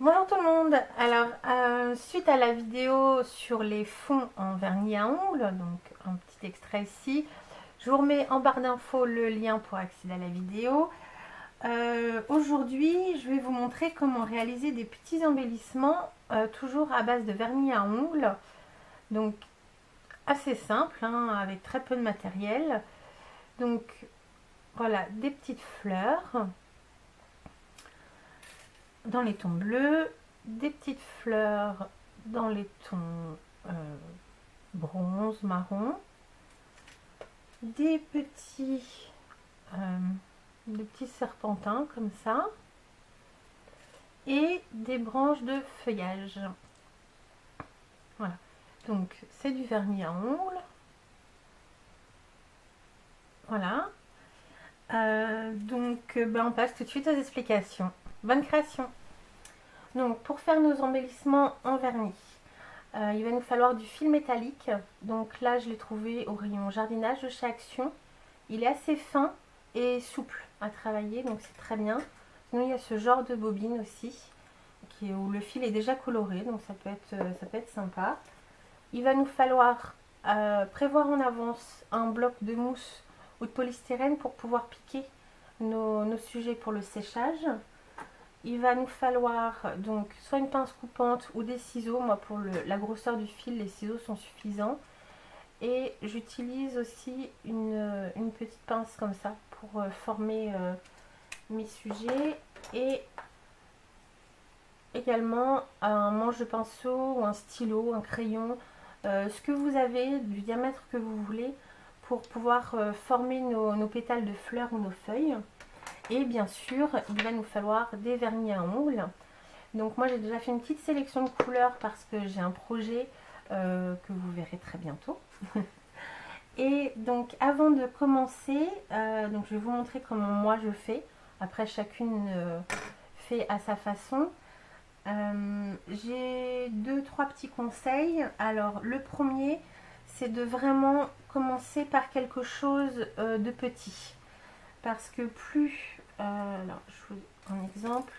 Bonjour tout le monde. Alors, suite à la vidéo sur les fonds en vernis à ongles, donc un petit extrait ici, je vous remets en barre d'infos le lien pour accéder à la vidéo. Aujourd'hui, je vais vous montrer comment réaliser des petits embellissements, toujours à base de vernis à ongles. Donc, assez simple, hein, avec très peu de matériel. Donc, voilà, des petites fleurs dans les tons bleus, des petites fleurs dans les tons bronze, marron, des petits serpentins comme ça, et des branches de feuillage. Voilà, donc c'est du vernis à ongles. Voilà, on passe tout de suite aux explications. Bonne création. Donc pour faire nos embellissements en vernis, il va nous falloir du fil métallique. Donc là je l'ai trouvé au rayon jardinage de chez Action. Il est assez fin et souple à travailler, donc c'est très bien. Sinon il y a ce genre de bobine aussi où le fil est déjà coloré, donc ça peut être sympa. Il va nous falloir prévoir en avance un bloc de mousse ou de polystyrène pour pouvoir piquer nos sujets pour le séchage. Il va nous falloir donc soit une pince coupante ou des ciseaux. Moi pour la grosseur du fil, les ciseaux sont suffisants. Et j'utilise aussi une petite pince comme ça pour former mes sujets. Et également un manche de pinceau ou un stylo, un crayon, ce que vous avez, du diamètre que vous voulez, pour pouvoir former nos pétales de fleurs ou nos feuilles. Et bien sûr, il va nous falloir des vernis à ongles. Donc moi j'ai déjà fait une petite sélection de couleurs parce que j'ai un projet que vous verrez très bientôt. Et donc avant de commencer, donc je vais vous montrer comment moi je fais. Après chacune fait à sa façon. J'ai 2-3 petits conseils. Alors le premier, c'est de vraiment commencer par quelque chose de petit. Parce que alors je vous donne un exemple.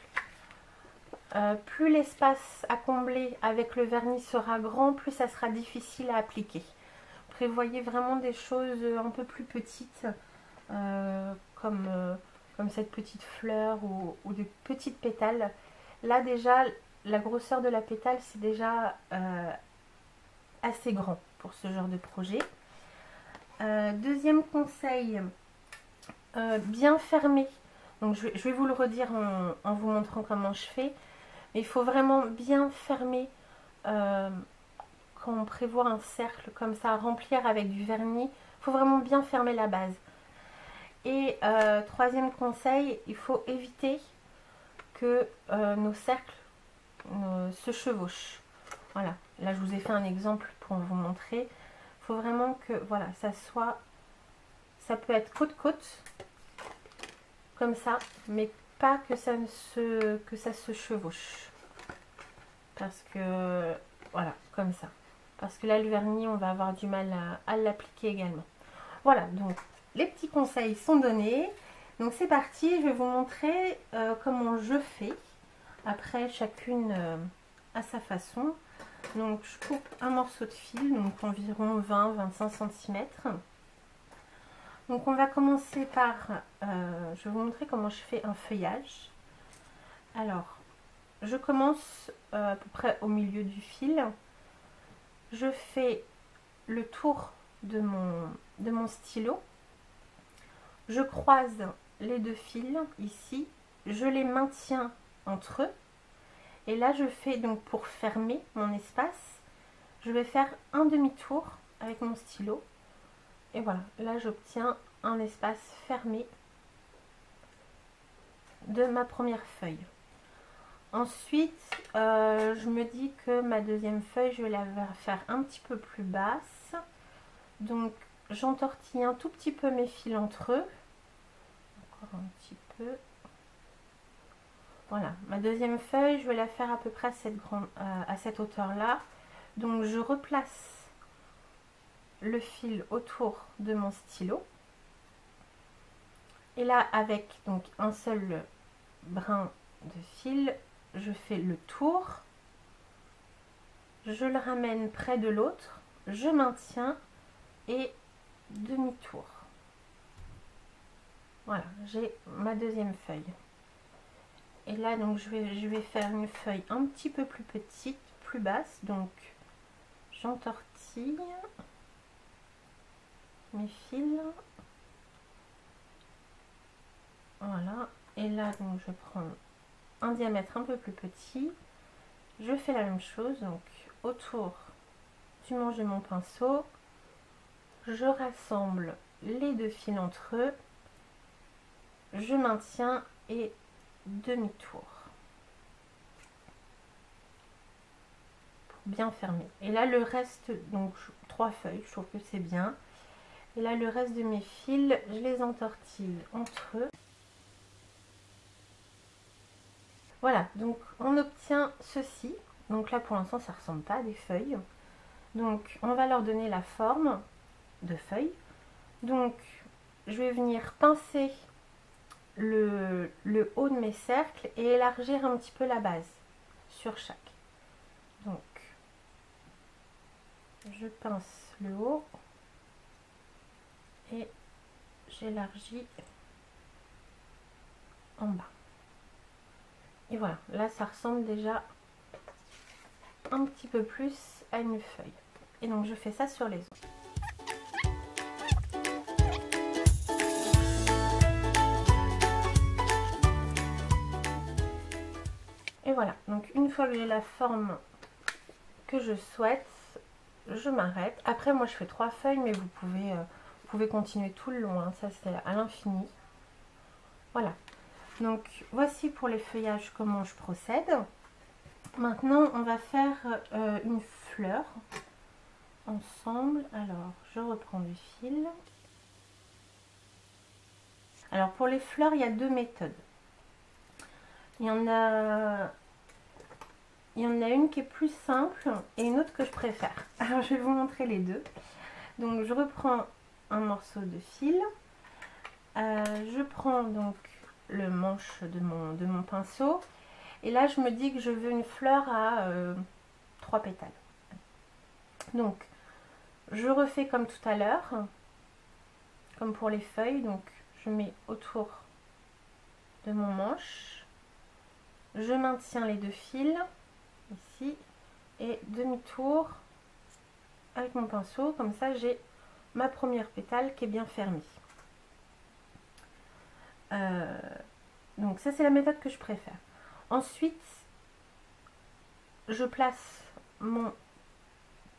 Plus l'espace à combler avec le vernis sera grand, plus ça sera difficile à appliquer. Prévoyez vraiment des choses un peu plus petites, comme cette petite fleur ou des petites pétales. Là déjà, la grosseur de la pétale, c'est déjà assez grand pour ce genre de projet. Deuxième conseil, bien fermer. Donc je vais vous le redire en vous montrant comment je fais. Mais il faut vraiment bien fermer quand on prévoit un cercle comme ça à remplir avec du vernis. Il faut vraiment bien fermer la base. Et troisième conseil, il faut éviter que nos cercles se chevauchent. Voilà, là je vous ai fait un exemple pour vous montrer. Il faut vraiment que voilà, ça peut être côte-côte, comme ça, mais pas que ça se chevauche. Parce que, voilà, comme ça. Parce que là, le vernis, on va avoir du mal à l'appliquer également. Voilà, donc les petits conseils sont donnés. Donc c'est parti, je vais vous montrer comment je fais. Après, chacune à sa façon. Donc je coupe un morceau de fil, donc environ 20-25 cm. Donc on va commencer par, je vais vous montrer comment je fais un feuillage. Alors, je commence à peu près au milieu du fil. Je fais le tour de mon stylo. Je croise les deux fils ici. Je les maintiens entre eux. Et là, je fais donc pour fermer mon espace, je vais faire un demi-tour avec mon stylo. Et voilà, là j'obtiens un espace fermé de ma première feuille. Ensuite, je me dis que ma deuxième feuille, je vais la faire un petit peu plus basse. Donc, j'entortille un tout petit peu mes fils entre eux. Encore un petit peu. Voilà, ma deuxième feuille, je vais la faire à peu près à cette hauteur-là. Donc, je replace le fil autour de mon stylo. Et là, avec donc un seul brin de fil, je fais le tour, je le ramène près de l'autre, je maintiens et demi-tour. Voilà, j'ai ma deuxième feuille. Et là, donc, je vais faire une feuille un petit peu plus petite, plus basse. Donc, j'entortille mes fils. Voilà. Et là, donc, je prends un diamètre un peu plus petit. Je fais la même chose, donc, autour du manche de mon pinceau. Je rassemble les deux fils entre eux. Je maintiens et demi-tour. Bien fermé. Et là le reste, donc 3 feuilles, je trouve que c'est bien. Et là le reste de mes fils, je les entortille entre eux. Voilà, donc on obtient ceci. Donc là pour l'instant ça ressemble pas à des feuilles. Donc on va leur donner la forme de feuilles. Donc je vais venir pincer le haut de mes cercles et élargir un petit peu la base sur chaque. Donc je pince le haut et j'élargis en bas. Et voilà, là ça ressemble déjà un petit peu plus à une feuille. Et donc je fais ça sur les autres. Et voilà, donc une fois que j'ai la forme que je souhaite, je m'arrête. Après moi je fais 3 feuilles, mais vous pouvez continuer tout le long, hein. Ça c'est à l'infini. Voilà, donc voici pour les feuillages comment je procède. Maintenant on va faire une fleur ensemble. Alors je reprends du fil. Alors pour les fleurs il y a 2 méthodes. Il y en a une qui est plus simple et une autre que je préfère. Alors je vais vous montrer les deux. Donc je reprends un morceau de fil. Je prends donc le manche de mon pinceau. Et là je me dis que je veux une fleur à 3 pétales. Donc je refais comme tout à l'heure. Comme pour les feuilles. Donc je mets autour de mon manche. Je maintiens les 2 fils. Ici. Et demi-tour avec mon pinceau. Comme ça j'ai ma première pétale qui est bien fermée. Donc ça c'est la méthode que je préfère. Ensuite je place mon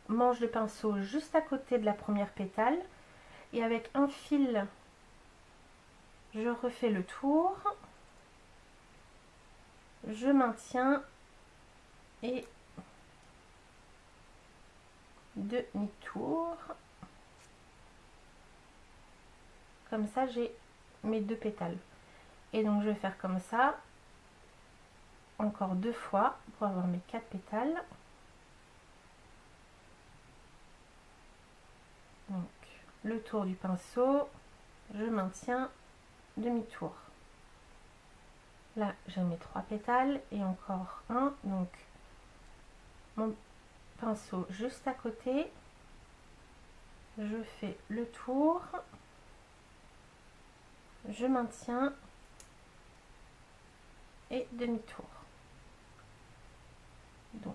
manche de pinceau juste à côté de la première pétale et avec un fil je refais le tour, je maintiens et demi-tour. Comme ça j'ai mes 2 pétales. Et donc je vais faire comme ça encore 2 fois pour avoir mes 4 pétales. Donc le tour du pinceau, je maintiens, demi-tour. Là j'ai mes 3 pétales et encore un. Donc mon pinceau juste à côté, je fais le tour, je maintiens et demi-tour. Donc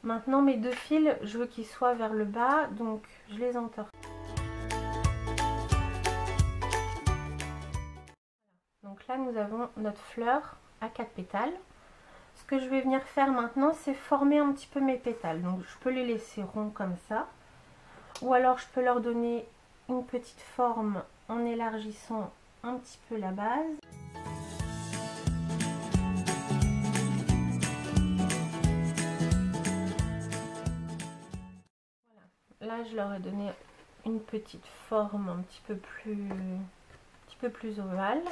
maintenant mes 2 fils, je veux qu'ils soient vers le bas, donc je les entortille. Donc là nous avons notre fleur à 4 pétales. Ce que je vais venir faire maintenant, c'est former un petit peu mes pétales. Donc je peux les laisser ronds comme ça, ou alors je peux leur donner une petite forme en élargissant un petit peu la base. Voilà. Là je leur ai donné une petite forme un petit peu plus ovale.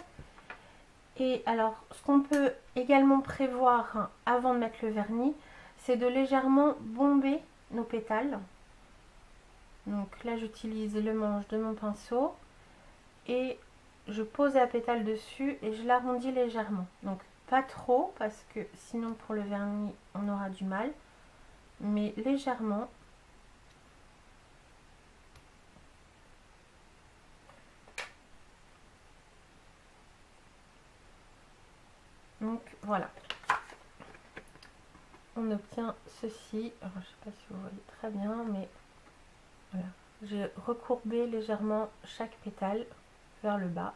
Et alors ce qu'on peut également prévoir avant de mettre le vernis, c'est de légèrement bomber nos pétales. Donc là j'utilise le manche de mon pinceau et je pose la pétale dessus et je l'arrondis légèrement. Donc pas trop parce que sinon pour le vernis on aura du mal, mais légèrement. Donc voilà, on obtient ceci. Alors, je ne sais pas si vous voyez très bien, mais voilà, j'ai recourbé légèrement chaque pétale vers le bas.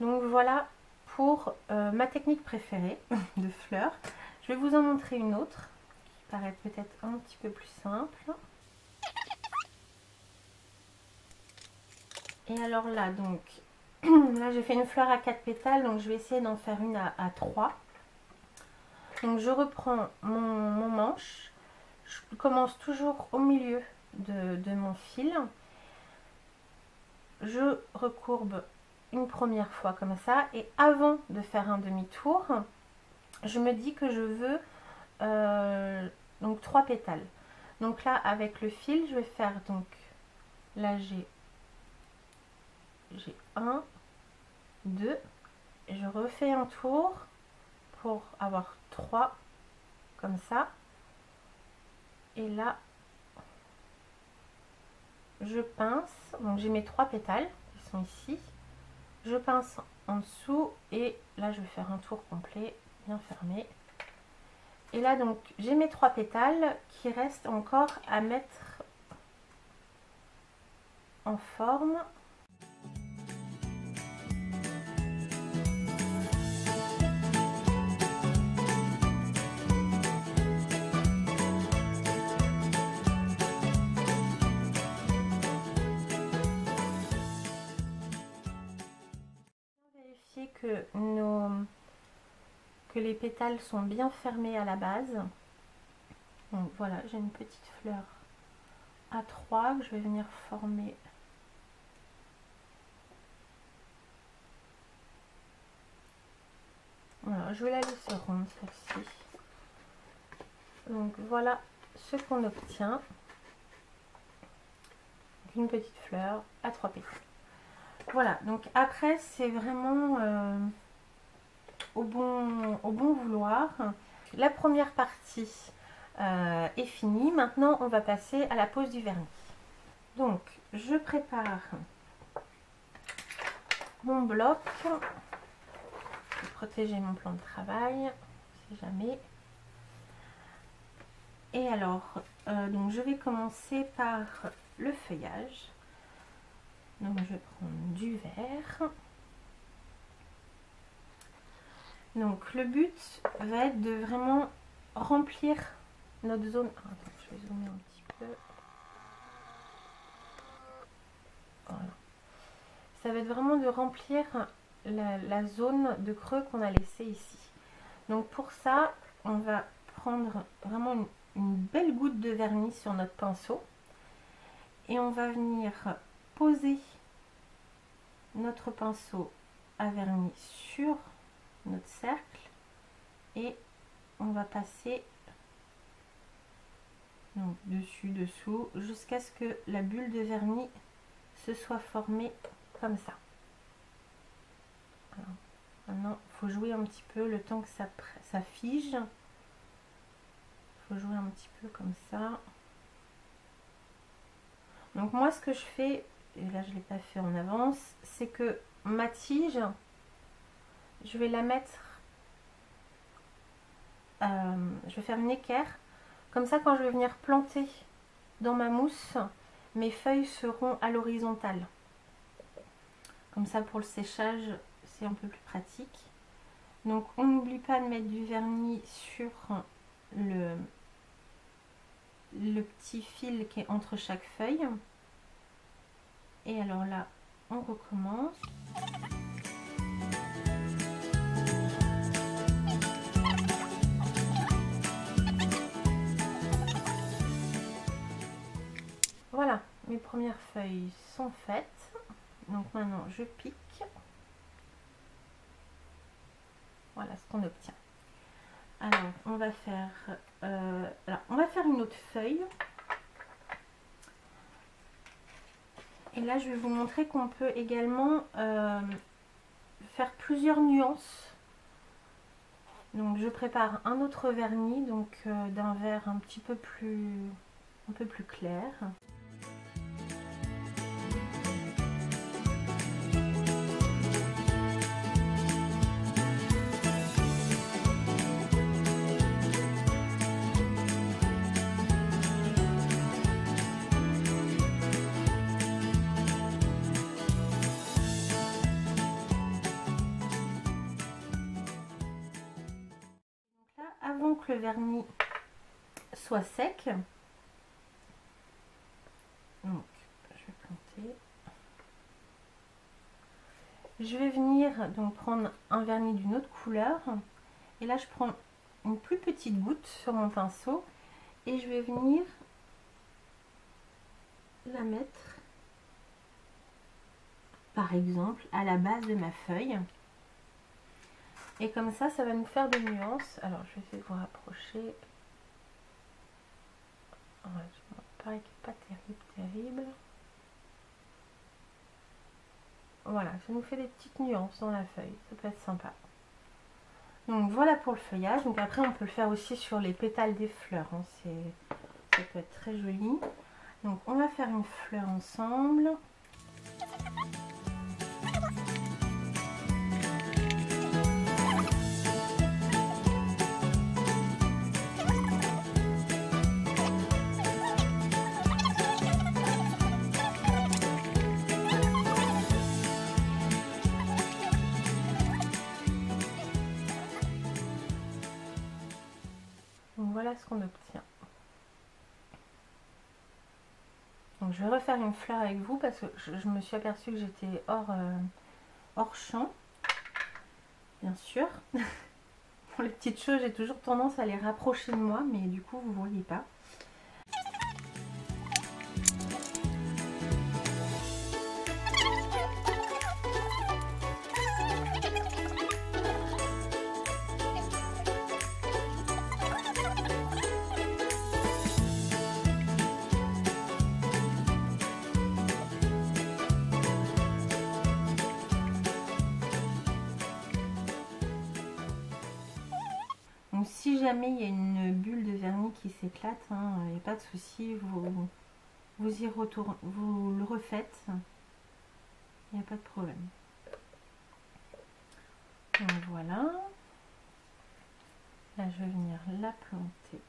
Donc voilà pour ma technique préférée de fleurs. Je vais vous en montrer une autre qui paraît peut-être un petit peu plus simple. Et alors là, donc, là j'ai fait une fleur à 4 pétales, donc je vais essayer d'en faire une à 3. Donc je reprends mon manche, je commence toujours au milieu de mon fil. Je recourbe une première fois comme ça, et avant de faire un demi-tour, je me dis que je veux donc 3 pétales. Donc là avec le fil je vais faire, donc là j'ai 1, 2, et je refais un tour pour avoir 3 comme ça, et là je pince, donc j'ai mes 3 pétales qui sont ici, je pince en dessous et là je vais faire un tour complet bien fermé. Et là donc j'ai mes 3 pétales qui restent encore à mettre en forme. Vérifier que les pétales sont bien fermés à la base. Donc voilà, j'ai une petite fleur à 3 que je vais venir former. Voilà, je vais la laisser ronde celle-ci. Donc voilà ce qu'on obtient. Une petite fleur à 3 pétales. Voilà, donc après c'est vraiment au bon vouloir. La première partie est finie. Maintenant on va passer à la pose du vernis. Donc je prépare mon bloc pour protéger mon plan de travail, si jamais. Et alors donc je vais commencer par le feuillage. Donc je vais prendre du vert. Donc le but va être de vraiment remplir notre zone. Ah, attends, je vais zoomer un petit peu. Voilà. Ça va être vraiment de remplir la zone de creux qu'on a laissé ici. Donc pour ça, on va prendre vraiment une belle goutte de vernis sur notre pinceau. Et on va venir poser notre pinceau à vernis sur notre cercle. Et on va passer donc dessus, dessous, jusqu'à ce que la bulle de vernis se soit formée comme ça. Alors, maintenant, il faut jouer un petit peu le temps que ça fige. Il faut jouer un petit peu comme ça. Donc moi, ce que je fais, et là je ne l'ai pas fait en avance, c'est que ma tige, je vais la mettre, je vais faire une équerre. Comme ça, quand je vais venir planter dans ma mousse, mes feuilles seront à l'horizontale. Comme ça, pour le séchage, c'est un peu plus pratique. Donc, on n'oublie pas de mettre du vernis sur le petit fil qui est entre chaque feuille. Et alors là, on recommence. Voilà, mes premières feuilles sont faites. Donc maintenant, je pique. Voilà ce qu'on obtient. Alors, on va faire une autre feuille. Et là, je vais vous montrer qu'on peut également faire plusieurs nuances. Donc, je prépare un autre vernis, donc d'un vert un peu plus clair. Avant que le vernis soit sec, donc je vais planter. Je vais venir donc prendre un vernis d'une autre couleur et là je prends une plus petite goutte sur mon pinceau et je vais venir la mettre par exemple à la base de ma feuille. Et comme ça va nous faire des nuances. Alors, je vais essayer de vous rapprocher. Ouais, ça me paraît qu'il n'est pas terrible. Voilà, ça nous fait des petites nuances dans la feuille. Ça peut être sympa. Donc, voilà pour le feuillage. Donc, après, on peut le faire aussi sur les pétales des fleurs. Hein. Ça peut être très joli. Donc, on va faire une fleur ensemble. Donc voilà ce qu'on obtient. Donc je vais refaire une fleur avec vous parce que je me suis aperçue que j'étais hors champ. Bien sûr. Pour les petites choses, j'ai toujours tendance à les rapprocher de moi, mais du coup vous ne voyez pas. Donc si jamais il y a une bulle de vernis qui s'éclate, il n'y a pas de souci, vous y retournez, vous le refaites, il n'y a pas de problème. Donc voilà, là je vais venir la planter.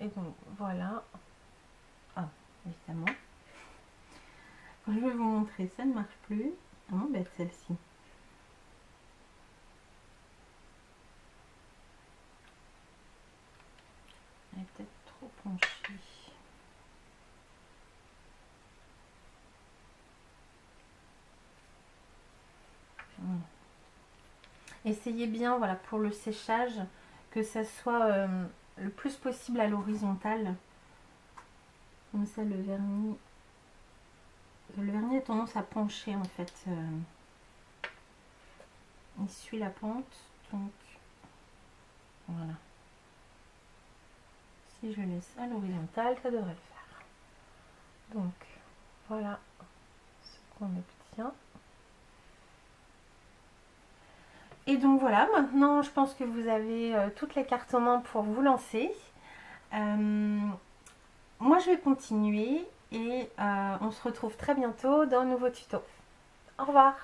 Et donc voilà, évidemment, quand je vais vous montrer, ça ne marche plus. Ah, bête celle-ci. Elle est peut-être trop penchée. Essayez bien, voilà, pour le séchage, que ça soit le plus possible à l'horizontale. Comme ça, le vernis a tendance à pencher en fait. Il suit la pente, donc voilà. Si je laisse à l'horizontale, ça devrait le faire. Donc voilà ce qu'on obtient. Et donc voilà, maintenant je pense que vous avez toutes les cartes en main pour vous lancer. Moi je vais continuer et on se retrouve très bientôt dans un nouveau tuto. Au revoir!